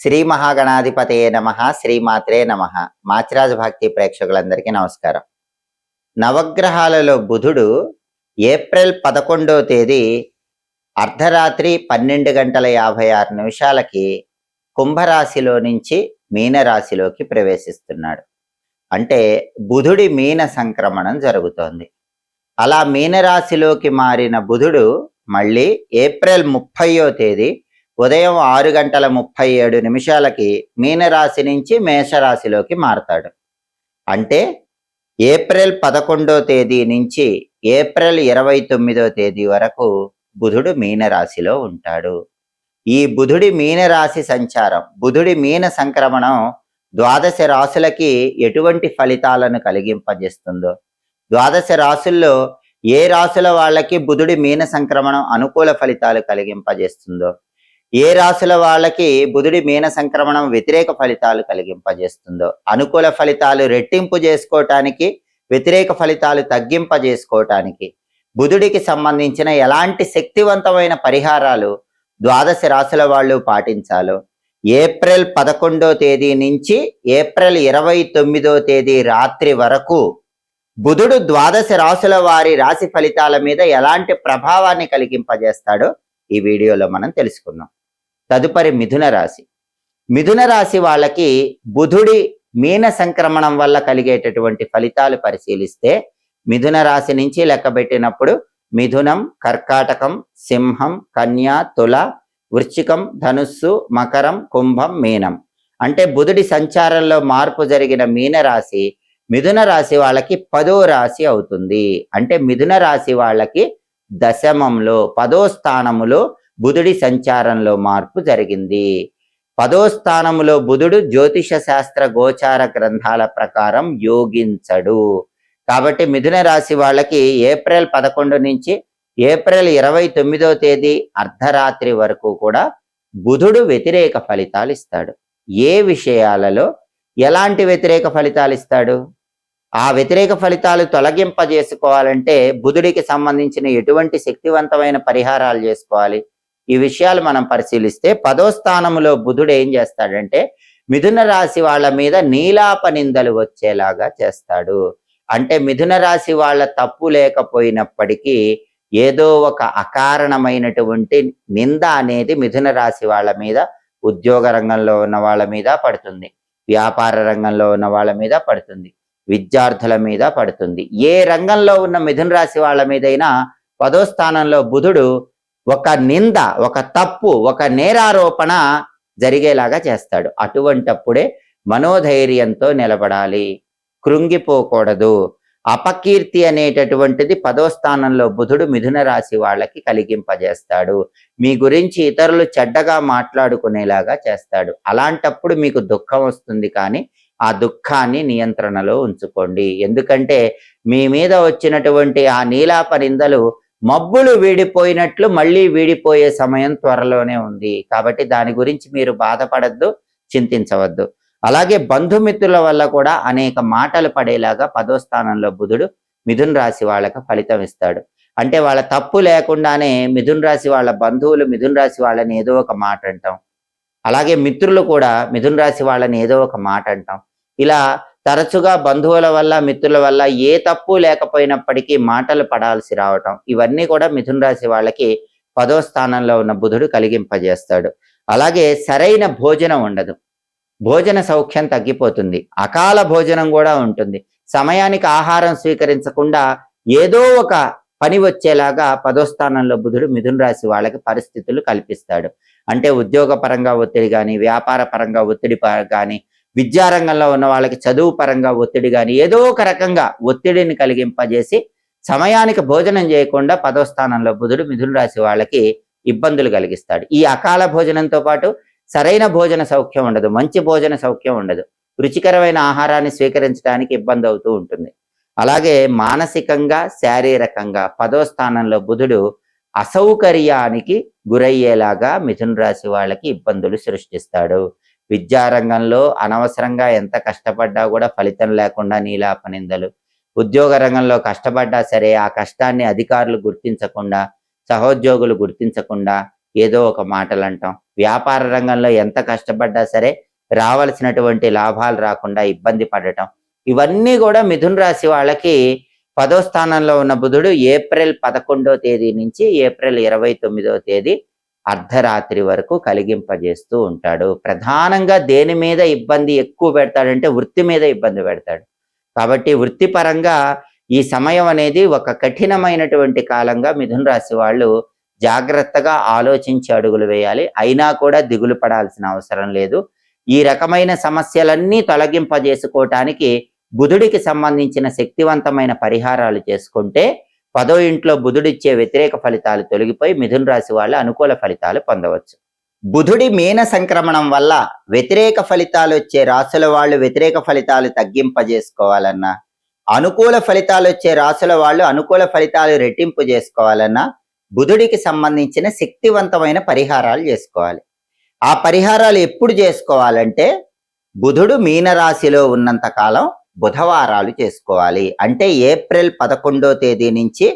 శ్రీ మహాగణాధిపతయే నమః. శ్రీమాత్రే నమః. మాచిరాజు భక్తి ప్రేక్షకులందరికీ నమస్కారం. నవగ్రహాలలో బుధుడు ఏప్రిల్ 11వ తేదీ అర్ధరాత్రి 12:56 కుంభరాశిలో నుంచి మీనరాశిలోకి ప్రవేశిస్తున్నాడు. అంటే బుధుడి మీన సంక్రమణం జరుగుతోంది. అలా మీనరాశిలోకి మారిన బుధుడు మళ్ళీ ఏప్రిల్ 30వ తేదీ ఉదయం 6:37 మీనరాశి నుంచి మేషరాశిలోకి మారతాడు. అంటే ఏప్రిల్ 11వ తేదీ నుంచి ఏప్రిల్ 29వ తేదీ వరకు బుధుడు మీనరాశిలో ఉంటాడు. ఈ బుధుడి మీనరాశి సంచారం, బుధుడి మీన సంక్రమణం 12 రాశులకి ఎటువంటి ఫలితాలను కలిగింపజేస్తుందో, 12 రాశుల్లో ఏ రాశుల వాళ్ళకి బుధుడి మీన సంక్రమణం అనుకూల ఫలితాలు కలిగింపజేస్తుందో, ఏ రాశుల వాళ్ళకి బుధుడి మీన సంక్రమణం వ్యతిరేక ఫలితాలు కలిగింపజేస్తుందో, అనుకూల ఫలితాలు రెట్టింపు చేసుకోవటానికి, వ్యతిరేక ఫలితాలు తగ్గింపజేసుకోవటానికి బుధుడికి సంబంధించిన ఎలాంటి శక్తివంతమైన పరిహారాలు 12 రాశుల వాళ్ళు పాటించాలో ఏప్రిల్ 11వ తేదీ నుంచి ఏప్రిల్ 29వ తేదీ రాత్రి వరకు బుధుడు 12 రాశుల వారి రాశి ఫలితాల మీద ఎలాంటి ప్రభావాన్ని కలిగింపజేస్తాడో ఈ వీడియోలో మనం తెలుసుకుందాం. తదుపరి మిథున రాశి. మిథున రాశి వాళ్ళకి బుధుడి మీన సంక్రమణం వల్ల కలిగేటటువంటి ఫలితాలు పరిశీలిస్తే మిథున రాశి నుంచి లెక్కబెట్టినప్పుడు మిథునం, కర్కాటకం, సింహం, కన్య, తుల, వృశ్చికం, ధనుస్సు, మకరం, కుంభం, మీనం. అంటే బుధుడి సంచారంలో మార్పు జరిగిన మీన రాశి మిథున రాశి వాళ్ళకి 10వ రాశి అవుతుంది. అంటే మిథున రాశి వాళ్ళకి దశమంలో 10వ స్థానములో బుధుడి సంచారంలో మార్పు జరిగింది. 10వ స్థానములో బుధుడు జ్యోతిష శాస్త్ర గోచార గ్రంథాల ప్రకారం యోగించడు. కాబట్టి మిథున రాశి వాళ్ళకి ఏప్రిల్ 11 నుంచి ఏప్రిల్ 29వ తేదీ అర్ధరాత్రి వరకు కూడా బుధుడు వ్యతిరేక ఫలితాలు ఇస్తాడు. ఏ విషయాలలో ఎలాంటి వ్యతిరేక ఫలితాలు ఇస్తాడు? ఆ వ్యతిరేక ఫలితాలు తొలగింపజేసుకోవాలంటే బుధుడికి సంబంధించిన ఎటువంటి శక్తివంతమైన పరిహారాలు చేసుకోవాలి? ఈ విషయాలు మనం పరిశీలిస్తే 10వ స్థానంలో బుధుడు ఏం చేస్తాడంటే మిథున రాశి వాళ్ళ మీద నీలాప నిందలు వచ్చేలాగా చేస్తాడు. అంటే మిథున రాశి వాళ్ళ తప్పు లేకపోయినప్పటికీ ఏదో ఒక అకారణమైనటువంటి నింద అనేది మిథున రాశి వాళ్ళ మీద, ఉద్యోగ రంగంలో ఉన్న వాళ్ళ మీద పడుతుంది, వ్యాపార రంగంలో ఉన్న వాళ్ళ మీద పడుతుంది, విద్యార్థుల మీద పడుతుంది. ఏ రంగంలో ఉన్న మిథున రాశి వాళ్ళ మీదైనా 10వ స్థానంలో బుధుడు ఒక నింద, ఒక తప్పు, ఒక నేరారోపణ జరిగేలాగా చేస్తాడు. అటువంటప్పుడే మనోధైర్యంతో నిలబడాలి, కృంగిపోకూడదు. అపకీర్తి అనేటటువంటిది 10వ స్థానంలో బుధుడు మిథున రాశి వాళ్ళకి కలిగింపజేస్తాడు. మీ గురించి ఇతరులు చెడ్డగా మాట్లాడుకునేలాగా చేస్తాడు. అలాంటప్పుడు మీకు దుఃఖం వస్తుంది, కానీ ఆ దుఃఖాన్ని నియంత్రణలో ఉంచుకోండి. ఎందుకంటే మీ మీద వచ్చినటువంటి ఆ నీలాప నిందలు మబ్బులు వీడిపోయినట్లు మళ్ళీ వీడిపోయే సమయం త్వరలోనే ఉంది. కాబట్టి దాని గురించి మీరు బాధపడద్దు, చింతించవద్దు. అలాగే బంధుమిత్రుల వల్ల కూడా అనేక మాటలు పడేలాగా 10వ స్థానంలో బుధుడు మిథున రాశి వాళ్ళకి ఫలితం ఇస్తాడు. అంటే వాళ్ళ తప్పు లేకుండానే మిథున రాశి వాళ్ళ బంధువులు మిథున రాశి వాళ్ళని ఏదో ఒక మాట అంటాం, అలాగే మిత్రులు కూడా మిథున రాశి వాళ్ళని ఏదో ఒక మాట అంటాం. ఇలా తరచుగా బంధువుల వల్ల, మిత్రుల వల్ల ఏ తప్పు లేకపోయినప్పటికీ మాటలు పడాల్సి రావటం, ఇవన్నీ కూడా మిథున రాశి వాళ్ళకి 10వ స్థానంలో ఉన్న బుధుడు కలిగింపజేస్తాడు. అలాగే సరైన భోజనం ఉండదు, భోజన సౌఖ్యం తగ్గిపోతుంది, అకాల భోజనం కూడా ఉంటుంది. సమయానికి ఆహారం స్వీకరించకుండా ఏదో ఒక పని వచ్చేలాగా 10వ స్థానంలో బుధుడు మిథున రాశి వాళ్ళకి పరిస్థితులు కల్పిస్తాడు. అంటే ఉద్యోగ పరంగా ఒత్తిడి కానీ, వ్యాపార పరంగా ఒత్తిడి కానీ, విద్యారంగంలో ఉన్న వాళ్ళకి చదువు పరంగా ఒత్తిడి కానీ, ఏదో ఒక రకంగా ఒత్తిడిని కలిగింపజేసి సమయానికి భోజనం చేయకుండా 10వ స్థానంలో బుధుడు మిథున రాశి వాళ్ళకి ఇబ్బందులు కలిగిస్తాడు. ఈ అకాల భోజనంతో పాటు సరైన భోజన సౌఖ్యం ఉండదు, మంచి భోజన సౌఖ్యం ఉండదు, రుచికరమైన ఆహారాన్ని స్వీకరించడానికి ఇబ్బంది అవుతూ ఉంటుంది. అలాగే మానసికంగా, శారీరకంగా 10వ స్థానంలో బుధుడు అసౌకర్యానికి గురయ్యేలాగా మిథున రాశి వాళ్ళకి ఇబ్బందులు సృష్టిస్తాడు. విద్యారంగంలో అనవసరంగా ఎంత కష్టపడ్డా కూడా ఫలితం లేకుండా నీలాప నిందలు, ఉద్యోగ రంగంలో కష్టపడ్డా సరే ఆ కష్టాన్ని అధికారులు గుర్తించకుండా, సహోద్యోగులు గుర్తించకుండా ఏదో ఒక మాటలు అంటాం. వ్యాపార రంగంలో ఎంత కష్టపడ్డా సరే రావాల్సినటువంటి లాభాలు రాకుండా ఇబ్బంది పడటం, ఇవన్నీ కూడా మిథున రాశి వాళ్ళకి 10వ స్థానంలో ఉన్న బుధుడు ఏప్రిల్ 11వ తేదీ నుంచి ఏప్రిల్ 29వ తేదీ అర్ధరాత్రి వరకు కలిగింపజేస్తూ ఉంటాడు. ప్రధానంగా దేని మీద ఇబ్బంది ఎక్కువ పెడతాడంటే వృత్తి మీద ఇబ్బంది పెడతాడు. కాబట్టి వృత్తిపరంగా ఈ సమయం అనేది ఒక కఠినమైనటువంటి కాలంగా మిథున రాశి వాళ్ళు జాగ్రత్తగా ఆలోచించి అడుగులు వేయాలి. అయినా కూడా దిగులు పడాల్సిన అవసరం లేదు. ఈ రకమైన సమస్యలన్నీ తొలగింపజేసుకోవటానికి బుధుడికి సంబంధించిన శక్తివంతమైన పరిహారాలు చేసుకుంటే 10వ ఇంట్లో బుధుడిచ్చే వ్యతిరేక ఫలితాలు తొలగిపోయి మిథున రాశి వాళ్ళు అనుకూల ఫలితాలు పొందవచ్చు. బుధుడి మీన సంక్రమణం వల్ల వ్యతిరేక ఫలితాలు వచ్చే రాశుల వాళ్ళు వ్యతిరేక ఫలితాలు తగ్గింపజేసుకోవాలన్నా, అనుకూల ఫలితాలు వచ్చే రాశుల వాళ్ళు అనుకూల ఫలితాలు రెట్టింపు చేసుకోవాలన్నా బుధుడికి సంబంధించిన శక్తివంతమైన పరిహారాలు చేసుకోవాలి. ఆ పరిహారాలు ఎప్పుడు చేసుకోవాలంటే బుధుడు మీనరాశిలో ఉన్నంత కాలం బుధవారాలు చేసుకోవాలి. అంటే ఏప్రిల్ 11వ తేదీ నుంచి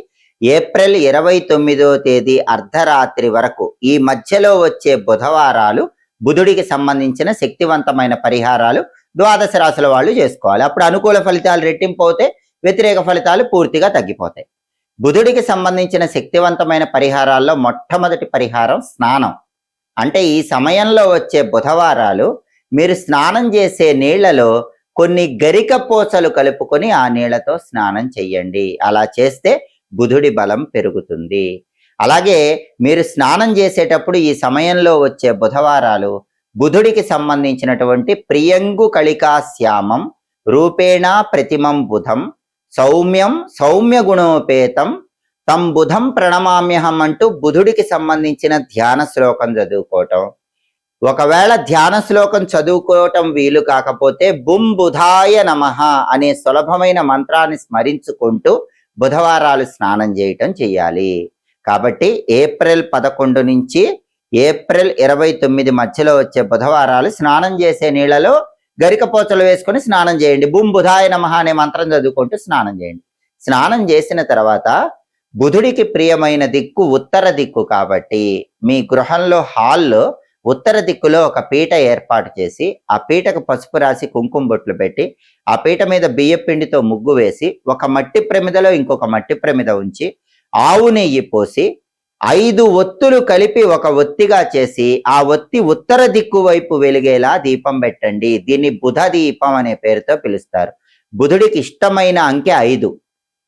ఏప్రిల్ 29వ తేదీ అర్ధరాత్రి వరకు ఈ మధ్యలో వచ్చే బుధవారాలు బుధుడికి సంబంధించిన శక్తివంతమైన పరిహారాలు ద్వాదశ రాశుల వాళ్ళు చేసుకోవాలి. అప్పుడు అనుకూల ఫలితాలు రెట్టింపు అవుతాయి, వ్యతిరేక ఫలితాలు పూర్తిగా తగ్గిపోతాయి. బుధుడికి సంబంధించిన శక్తివంతమైన పరిహారాల్లో మొట్టమొదటి పరిహారం స్నానం. అంటే ఈ సమయంలో వచ్చే బుధవారాలు మీరు స్నానం చేసే నీళ్లలో కొన్ని గరిక పూసలు కలుపుకొని ఆ నీళ్లతో స్నానం చెయ్యండి. అలా చేస్తే బుధుడి బలం పెరుగుతుంది. అలాగే మీరు స్నానం చేసేటప్పుడు ఈ సమయంలో వచ్చే బుధవారాలు బుధుడికి సంబంధించినటువంటి ప్రియంగు కళికా శ్యామం రూపేణ ప్రతిమం బుధం సౌమ్యం సౌమ్య గుణోపేతం తం బుధం ప్రణమామ్యహం అంటూ బుధుడికి సంబంధించిన ధ్యాన శ్లోకం చదువుకోవటం. ఒకవేళ ధ్యాన శ్లోకం చదువుకోవటం వీలు కాకపోతే బుం బుధాయ నమః అనే సులభమైన మంత్రాన్ని స్మరించుకుంటూ బుధవారాలు స్నానం చేయటం చెయ్యాలి. కాబట్టి ఏప్రిల్ 11 నుంచి ఏప్రిల్ 29 మధ్యలో వచ్చే బుధవారాలు స్నానం చేసే నీళ్లలో గరికపోచలు వేసుకొని స్నానం చేయండి. బుం బుధాయ నమః అనే మంత్రం చదువుకుంటూ స్నానం చేయండి. స్నానం చేసిన తర్వాత బుధుడికి ప్రియమైన దిక్కు ఉత్తర దిక్కు కాబట్టి మీ గృహంలో హాల్లో ఉత్తర దిక్కులో ఒక పీట ఏర్పాటు చేసి ఆ పీటకు పసుపు రాసి కుంకుమ బొట్లు పెట్టి ఆ పీట మీద బియ్య పిండితో ముగ్గు వేసి ఒక మట్టి ప్రమిదలో ఇంకొక మట్టి ప్రమిద ఉంచి ఆవు నెయ్యి పోసి 5 ఒత్తులు కలిపి ఒక ఒత్తిగా చేసి ఆ ఒత్తి ఉత్తర దిక్కు వైపు వెలిగేలా దీపం పెట్టండి. దీన్ని బుధ దీపం అనే పేరుతో పిలుస్తారు. బుధుడికి ఇష్టమైన అంకె 5.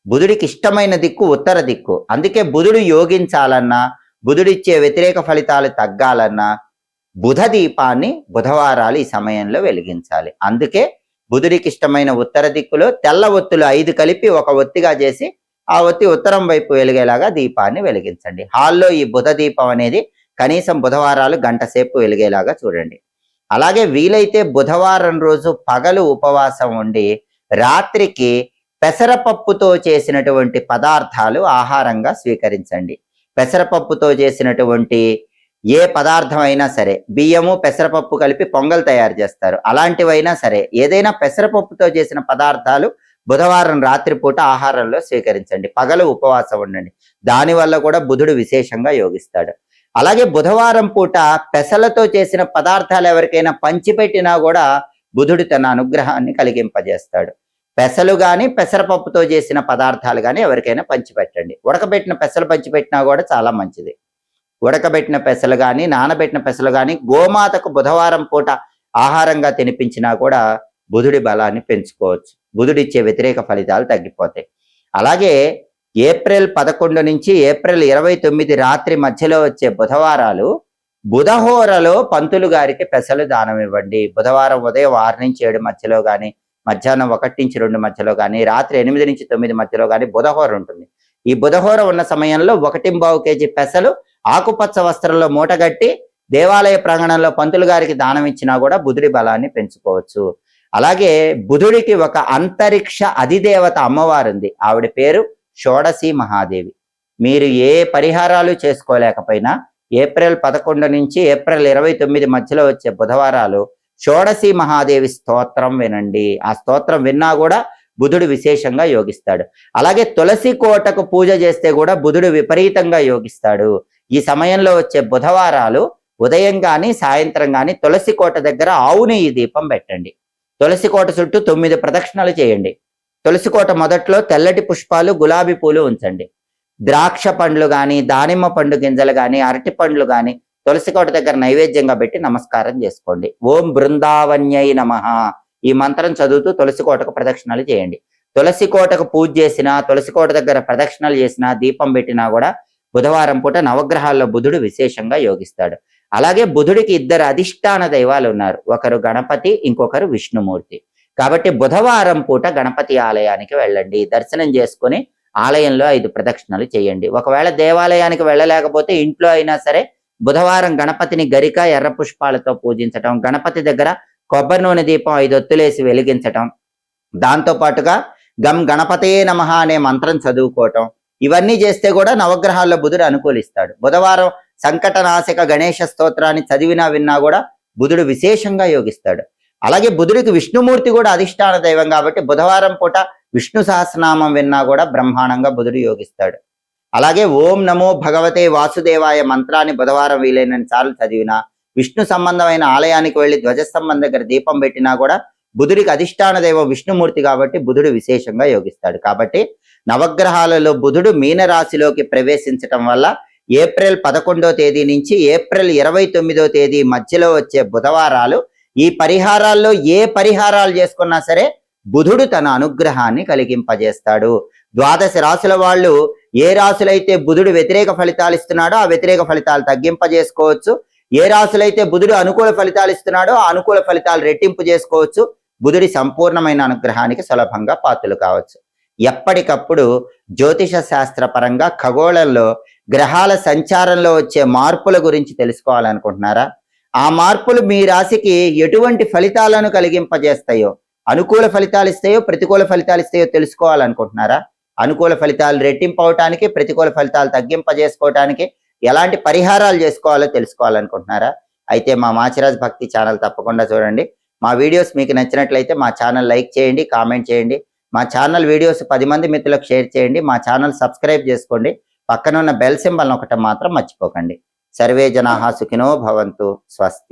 బుధుడికి ఇష్టమైన దిక్కు ఉత్తర దిక్కు. అందుకే బుధుడు యోగించాలన్నా బుధుడిచ్చే వ్యతిరేక ఫలితాలు తగ్గాలన్నా బుధ దీపాన్ని బుధవారాలు ఈ సమయంలో వెలిగించాలి. అందుకే బుధుడికి ఇష్టమైన ఉత్తర దిక్కులో తెల్ల ఒత్తులు 5 కలిపి ఒక ఒత్తిగా చేసి ఆ ఒత్తి ఉత్తరం వైపు వెలిగేలాగా దీపాన్ని వెలిగించండి. హాల్లో ఈ బుధ దీపం అనేది కనీసం బుధవారాలు గంట సేపు వెలిగేలాగా చూడండి. అలాగే వీలైతే బుధవారం రోజు పగలు ఉపవాసం ఉండి రాత్రికి పెసరపప్పుతో చేసినటువంటి పదార్థాలు ఆహారంగా స్వీకరించండి. పెసరపప్పుతో చేసినటువంటి ఏ పదార్థం అయినా సరే, బియ్యము పెసరపప్పు కలిపి పొంగల్ తయారు చేస్తారు, అలాంటివైనా సరే ఏదైనా పెసరపప్పుతో చేసిన పదార్థాలు బుధవారం రాత్రిపూట ఆహారంలో స్వీకరించండి. పగలు ఉపవాసం ఉండండి. దానివల్ల కూడా బుధుడు విశేషంగా యోగిస్తాడు. అలాగే బుధవారం పూట పెసలతో చేసిన పదార్థాలు ఎవరికైనా పంచిపెట్టినా కూడా బుధుడు తన అనుగ్రహాన్ని కలిగింపజేస్తాడు. పెసలు కానీ పెసరపప్పుతో చేసిన పదార్థాలు కానీ ఎవరికైనా పంచిపెట్టండి. ఉడకబెట్టిన పెసలు పంచిపెట్టినా కూడా చాలా మంచిది. ఉడకబెట్టిన పెసలు కానీ నానబెట్టిన పెసలు కానీ గోమాతకు బుధవారం పూట ఆహారంగా తినిపించినా కూడా బుధుడి బలాన్ని పెంచుకోవచ్చు. బుధుడిచ్చే వ్యతిరేక ఫలితాలు తగ్గిపోతాయి. అలాగే ఏప్రిల్ 11 నుంచి ఏప్రిల్ 29 రాత్రి మధ్యలో వచ్చే బుధవారాలు బుధహోరలో పంతులు గారికి పెసలు దానం ఇవ్వండి. బుధవారం ఉదయం 6 నుంచి 7 మధ్యలో కానీ, మధ్యాహ్నం 1 నుంచి 2 మధ్యలో కానీ, రాత్రి 8 నుంచి 9 మధ్యలో కానీ బుధహోర ఉంటుంది. ఈ బుధహోర ఉన్న సమయంలో 1.25 కేజీ పెసలు ఆకుపచ్చ వస్త్రంలో మూటగట్టి దేవాలయ ప్రాంగణంలో పంతులు గారికి దానం ఇచ్చినా కూడా బుధుడి బలాన్ని పెంచుకోవచ్చు. అలాగే బుధుడికి ఒక అంతరిక్ష అధిదేవత అమ్మవారు ఉంది. ఆవిడ పేరు షోడశీ మహాదేవి. మీరు ఏ పరిహారాలు చేసుకోలేకపోయినా ఏప్రిల్ 11 నుంచి ఏప్రిల్ 29 మధ్యలో వచ్చే బుధవారాలు షోడశీ మహాదేవి స్తోత్రం వినండి. ఆ స్తోత్రం విన్నా కూడా బుధుడు విశేషంగా యోగిస్తాడు. అలాగే తులసి కోటకు పూజ చేస్తే కూడా బుధుడు విపరీతంగా యోగిస్తాడు. ఈ సమయంలో వచ్చే బుధవారాలు ఉదయం కానీ సాయంత్రం కానీ తులసి కోట దగ్గర ఆవు నెయ్యి దీపం పెట్టండి. తులసి కోట చుట్టూ 9 ప్రదక్షిణలు చేయండి. తులసి కోట మొదట్లో తెల్లటి పుష్పాలు, గులాబీ పూలు ఉంచండి. ద్రాక్ష పండ్లు కానీ, దానిమ్మ పండు గింజలు కానీ, అరటి పండ్లు కానీ తులసి కోట దగ్గర నైవేద్యంగా పెట్టి నమస్కారం చేసుకోండి. ఓం బృందావన్యై నమః ఈ మంత్రం చదువుతూ తులసి కోటకు ప్రదక్షిణలు చేయండి. తులసి కోటకు పూజ చేసినా, తులసి కోట దగ్గర ప్రదక్షిణలు చేసినా, దీపం పెట్టినా కూడా బుధవారం పూట నవగ్రహాల్లో బుధుడు విశేషంగా యోగిస్తాడు. అలాగే బుధుడికి 2 అధిష్టాన దైవాలు ఉన్నారు. ఒకరు గణపతి, ఇంకొకరు విష్ణుమూర్తి. కాబట్టి బుధవారం పూట గణపతి ఆలయానికి వెళ్ళండి. దర్శనం చేసుకుని ఆలయంలో 5 ప్రదక్షిణలు చేయండి. ఒకవేళ దేవాలయానికి వెళ్ళలేకపోతే ఇంట్లో అయినా సరే బుధవారం గణపతిని గరిక, ఎర్ర పుష్పాలతో పూజించటం, గణపతి దగ్గర కొబ్బరి నూనె దీపం 5 ఒత్తులేసి వెలిగించటం, దాంతో పాటుగా గం గణపతే నమః అనే మంత్రం చదువుకోవటం, ఇవన్నీ చేస్తే కూడా నవగ్రహాల్లో బుధుడు అనుకూలిస్తాడు. బుధవారం సంకటనాశక గణేష స్తోత్రాన్ని చదివినా విన్నా కూడా బుధుడు విశేషంగా యోగిస్తాడు. అలాగే బుధుడికి విష్ణుమూర్తి కూడా అధిష్టాన దైవం కాబట్టి బుధవారం పూట విష్ణు సహస్రనామం విన్నా కూడా బ్రహ్మాండంగా బుధుడు యోగిస్తాడు. అలాగే ఓం నమో భగవతే వాసుదేవాయ మంత్రాన్ని బుధవారం వీలైనన్ని సార్లు చదివినా, విష్ణు సంబంధమైన ఆలయానికి వెళ్లి ధ్వజస్తంభం దగ్గర దీపం పెట్టినా కూడా బుధుడికి అధిష్టాన దైవం విష్ణుమూర్తి కాబట్టి బుధుడు విశేషంగా యోగిస్తాడు. కాబట్టి నవగ్రహాలలో బుధుడు మీనరాశిలోకి ప్రవేశించటం వల్ల ఏప్రిల్ 11వ తేదీ నుంచి ఏప్రిల్ 29వ తేదీ మధ్యలో వచ్చే బుధవారాలు ఈ పరిహారాల్లో ఏ పరిహారాలు చేసుకున్నా సరే బుధుడు తన అనుగ్రహాన్ని కలిగింపజేస్తాడు. 12 రాశుల వాళ్ళు ఏ రాశులైతే బుధుడు వ్యతిరేక ఫలితాలు ఇస్తున్నాడో ఆ వ్యతిరేక ఫలితాలు తగ్గింపజేసుకోవచ్చు. ఏ రాశులైతే బుధుడు అనుకూల ఫలితాలు ఇస్తున్నాడో ఆ అనుకూల ఫలితాలు రెట్టింపు చేసుకోవచ్చు. బుధుడి సంపూర్ణమైన అనుగ్రహానికి సులభంగా పాత్రలు కావచ్చు. ఎప్పటికప్పుడు జ్యోతిష శాస్త్ర పరంగా ఖగోళంలో గ్రహాల సంచారంలో వచ్చే మార్పుల గురించి తెలుసుకోవాలనుకుంటున్నారా? ఆ మార్పులు మీ రాశికి ఎటువంటి ఫలితాలను కలిగింపజేస్తాయో, అనుకూల ఫలితాలు ఇస్తాయో ప్రతికూల ఫలితాలు ఇస్తాయో తెలుసుకోవాలనుకుంటున్నారా? అనుకూల ఫలితాలు రెట్టింపు అవటానికి, ప్రతికూల ఫలితాలు తగ్గింపజేసుకోవటానికి ఎలాంటి పరిహారాలు చేసుకోవాలో తెలుసుకోవాలనుకుంటున్నారా? అయితే మా మాచిరాజ్ భక్తి ఛానల్ తప్పకుండా చూడండి. మా వీడియోస్ మీకు నచ్చినట్లయితే మా ఛానల్ లైక్ చేయండి, కామెంట్ చేయండి. మా ఛానల్ వీడియోస్ 10 మంది మిత్రులకు షేర్ చేయండి. మా ఛానల్ సబ్స్క్రైబ్ చేసుకోండి. పక్కన ఉన్న బెల్ సింబల్ నొక్కటం మాత్రం మర్చిపోకండి. సర్వే జనాః సుఖినో భవంతు. స్వస్తి.